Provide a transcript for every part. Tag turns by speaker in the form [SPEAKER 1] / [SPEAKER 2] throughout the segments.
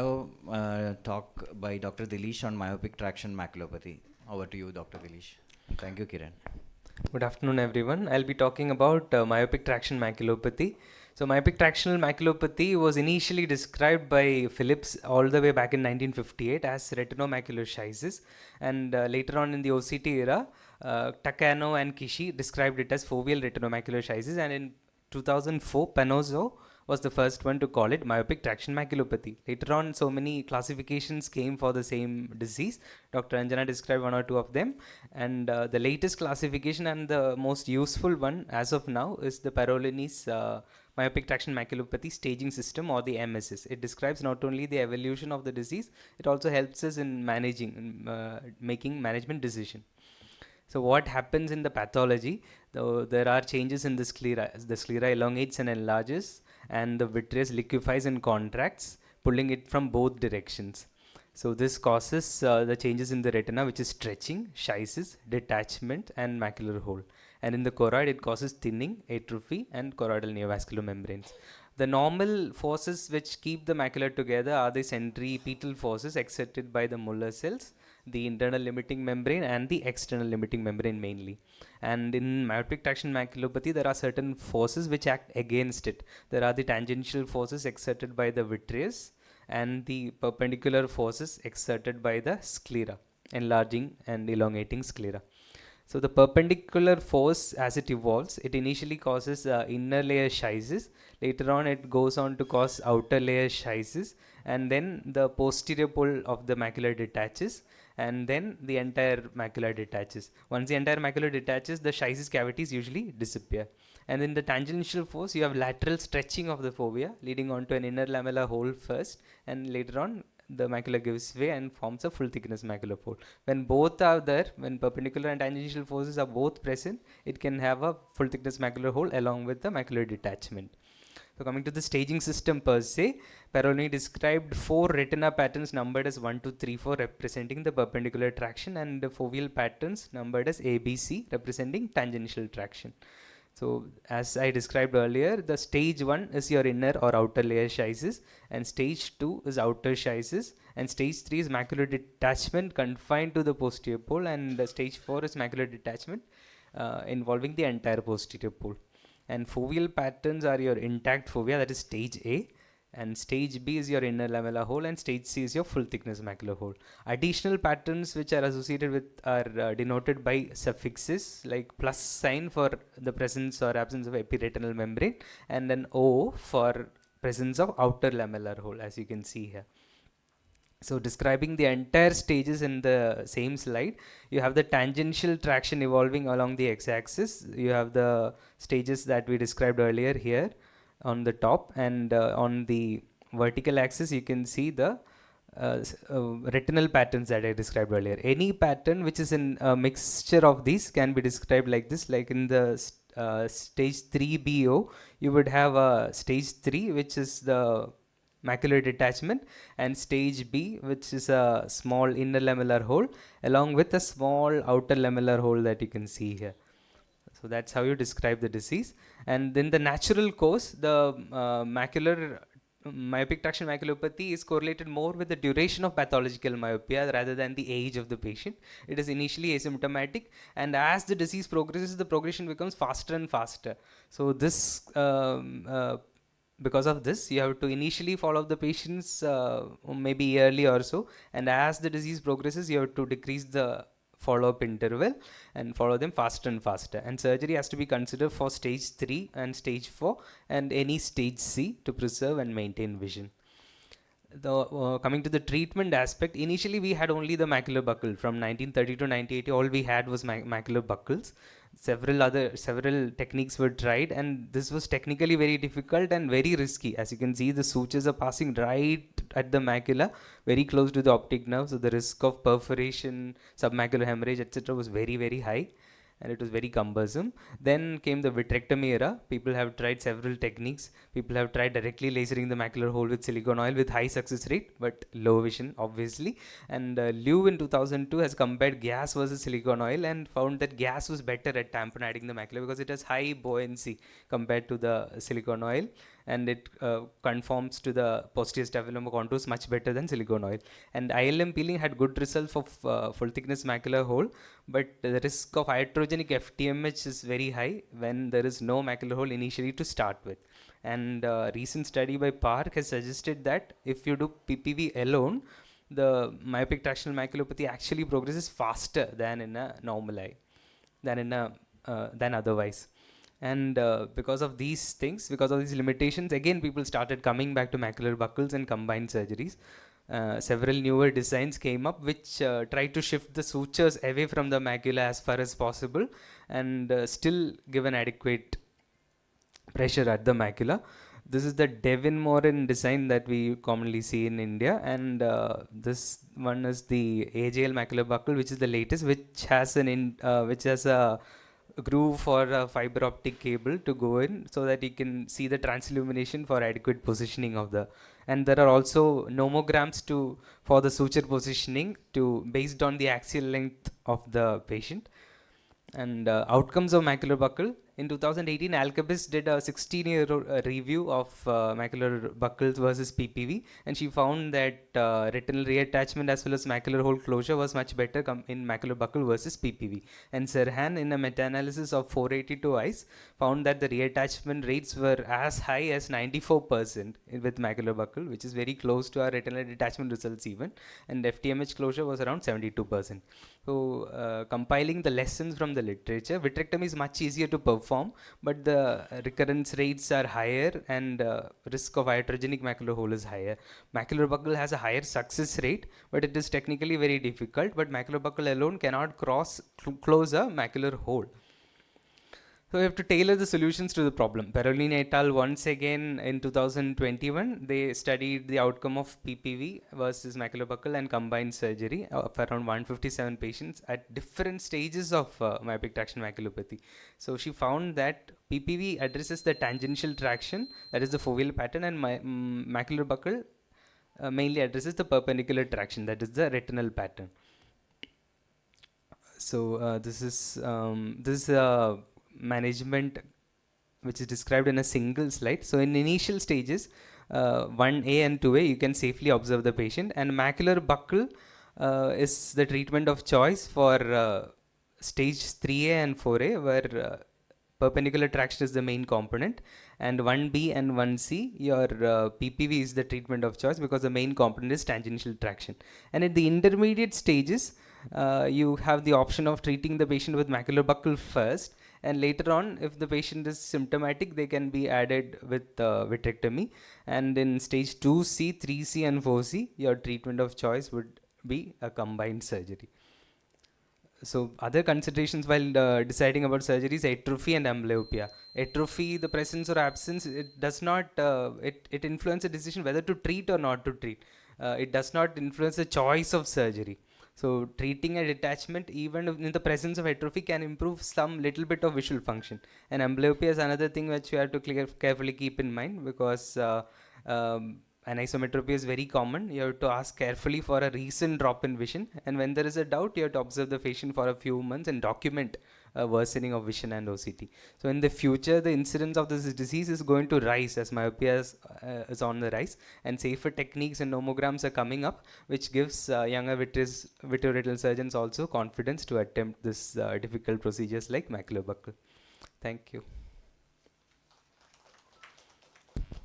[SPEAKER 1] Talk by Dr. Dhileesh on myopic traction maculopathy. Over to you, Dr. Dhileesh. Thank you, Kiran.
[SPEAKER 2] Good afternoon, everyone. I'll be talking about myopic traction maculopathy. So, myopic tractional maculopathy was initially described by Phillips all the way back in 1958 as retinomacular schisis, and later on in the OCT era, Takano and Kishi described it as foveal retinomacular schisis, and in 2004, Panozzo was the first one to call it myopic traction maculopathy. Later on, so many classifications came for the same disease. Dr. Anjana described one or two of them, and the latest classification and the most useful one as of now is the Parolini's myopic traction maculopathy staging system, or the MSS. It describes not only the evolution of the disease, it also helps us in making management decision. So what happens in the pathology? There are changes in the sclera. The sclera elongates and enlarges, and the vitreous liquefies and contracts, pulling it from both directions. So this causes the changes in the retina, which is stretching, schisis, detachment, and macular hole. And in the choroid, it causes thinning, atrophy, and choroidal neovascular membranes. The normal forces which keep the macula together are the centripetal forces exerted by the Muller cells, the internal limiting membrane, and the external limiting membrane mainly. And in myopic traction maculopathy, there are certain forces which act against it. There are the tangential forces exerted by the vitreous and the perpendicular forces exerted by the sclera, enlarging and elongating sclera. So the perpendicular force, as it evolves, it initially causes inner layer schisis. Later on, it goes on to cause outer layer schisis, and then the posterior pole of the macula detaches, and then the entire macula detaches. Once the entire macula detaches, the schisis cavities usually disappear. And in the tangential force, you have lateral stretching of the fovea, leading on to an inner lamellar hole first, and later on the macula gives way and forms a full thickness macular fold. When both are there, when perpendicular and tangential forces are both present, it can have a full thickness macular hole along with the macular detachment. So coming to the staging system per se, Parolini described 4 retina patterns numbered as 1, 2, 3, 4 representing the perpendicular traction, and the foveal patterns numbered as A, B, C representing tangential traction. So as I described earlier, the stage 1 is your inner or outer layer schisis, and stage 2 is outer schisis, and stage 3 is macular detachment confined to the posterior pole, and stage 4 is macular detachment involving the entire posterior pole. And foveal patterns are your intact fovea, that is stage A, and stage B is your inner lamellar hole, and stage C is your full thickness macular hole. Additional patterns which are associated with are denoted by suffixes like plus sign for the presence or absence of epiretinal membrane, and an O for presence of outer lamellar hole, as you can see here. So describing the entire stages in the same slide, you have the tangential traction evolving along the x-axis. You have the stages that we described earlier here on the top, and on the vertical axis you can see the retinal patterns that I described earlier. Any pattern which is in a mixture of these can be described like this. Like in the stage 3BO, you would have a stage 3 which is the macular detachment, and stage B, which is a small inner lamellar hole along with a small outer lamellar hole that you can see here. So that's how you describe the disease. And then the natural course, the myopic traction maculopathy is correlated more with the duration of pathological myopia rather than the age of the patient. It is initially asymptomatic, and as the disease progresses, the progression becomes faster and faster. So this because of this, you have to initially follow the patients maybe yearly or so, and as the disease progresses, you have to decrease the follow-up interval and follow them faster and faster. And surgery has to be considered for stage 3 and stage 4 and any stage C to preserve and maintain vision. Coming to the treatment aspect, initially we had only the macular buckle. From 1930 to 1980, all we had was macular buckles. Several techniques were tried, and this was technically very difficult and very risky. As you can see, the sutures are passing right at the macula, very close to the optic nerve, so the risk of perforation, submacular hemorrhage, etc. was very, very high, and it was very cumbersome. Then came the vitrectomy era. People have tried several techniques. People have tried directly lasering the macular hole with silicone oil with high success rate, but low vision, obviously. And Liu in 2002 has compared gas versus silicone oil and found that gas was better at tamponading the macula because it has high buoyancy compared to the silicone oil. and it conforms to the posterior staphyloma contours much better than silicone oil. And ILM peeling had good results of full thickness macular hole, but the risk of iatrogenic FTMH is very high when there is no macular hole initially to start with. And recent study by Park has suggested that if you do PPV alone, the myopic tractional maculopathy actually progresses faster than in a normal eye, than otherwise. And because of these things, because of these limitations, again people started coming back to macular buckles and combined surgeries. Several newer designs came up which tried to shift the sutures away from the macula as far as possible and still give an adequate pressure at the macula. This is the Devin Morin design that we commonly see in India, and this one is the AJL macular buckle, which is the latest, which has a groove for a fiber optic cable to go in, so that you can see the transillumination for adequate positioning of the. And there are also nomograms for the suture positioning based on the axial length of the patient. And outcomes of macular buckle. In 2018, Alkabis did a 16-year review of macular buckles versus PPV, and she found that retinal reattachment as well as macular hole closure was much better in macular buckle versus PPV. And Serhan, in a meta-analysis of 482 eyes, found that the reattachment rates were as high as 94% with macular buckle, which is very close to our retinal detachment results even, and FTMH closure was around 72%. So, compiling the lessons from the literature, vitrectomy is much easier to perform, but the recurrence rates are higher and risk of iatrogenic macular hole is higher. Macular buckle has a higher success rate, but it is technically very difficult. But macular buckle alone cannot close a macular hole. So we have to tailor the solutions to the problem. Parolin et al. Once again in 2021, they studied the outcome of PPV versus maculobuccal and combined surgery of around 157 patients at different stages of myopic traction maculopathy. So she found that PPV addresses the tangential traction, that is the foveal pattern, and macular buccal mainly addresses the perpendicular traction, that is the retinal pattern. So this is management which is described in a single slide. So in initial stages, 1A and 2A, you can safely observe the patient, and macular buckle is the treatment of choice for stage 3A and 4A, where perpendicular traction is the main component, and 1B and 1C, your PPV is the treatment of choice because the main component is tangential traction. And at the intermediate stages, you have the option of treating the patient with macular buckle first, and later on, if the patient is symptomatic, they can be added with vitrectomy. And in stage 2C, 3C and 4C, your treatment of choice would be a combined surgery. So other considerations while deciding about surgery is atrophy and amblyopia. Atrophy, the presence or absence, it does not, it influences the decision whether to treat or not to treat. It does not influence the choice of surgery. So treating a detachment even in the presence of atrophy can improve some little bit of visual function. And amblyopia is another thing which you have to carefully keep in mind, because anisometropy is very common. You have to ask carefully for a recent drop in vision, and when there is a doubt, you have to observe the patient for a few months and document a worsening of vision and OCT. So in the future, the incidence of this disease is going to rise as myopia is on the rise, and safer techniques and nomograms are coming up, which gives younger vitreoretinal surgeons also confidence to attempt this difficult procedures like maculobuccal. Thank you.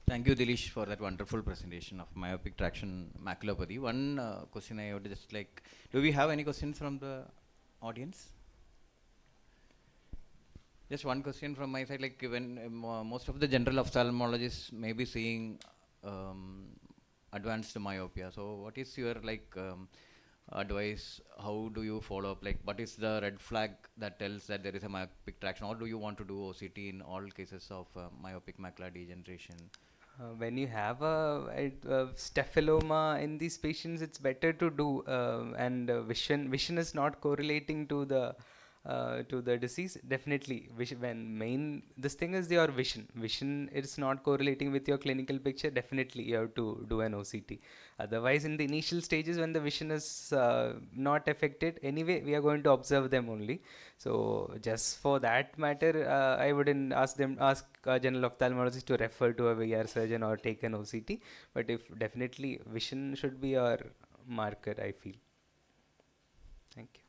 [SPEAKER 1] Thank you, Dhileesh, for that wonderful presentation of myopic traction maculopathy. One question I would just like, do we have any questions from the audience? Just one question from my side, like when most of the general ophthalmologists may be seeing advanced myopia. So what is your advice? How do you follow up? Like, what is the red flag that tells that there is a myopic traction, or do you want to do OCT in all cases of myopic macular degeneration?
[SPEAKER 2] When you have a staphyloma in these patients, it's better to do, and vision is not correlating to the to the disease, definitely when main this thing is your vision is not correlating with your clinical picture, definitely you have to do an OCT. Otherwise, in the initial stages when the vision is not affected anyway, we are going to observe them only. So just for that matter, I wouldn't ask a general ophthalmologist to refer to a VR surgeon or take an OCT. But if definitely vision should be our marker, I feel. Thank you.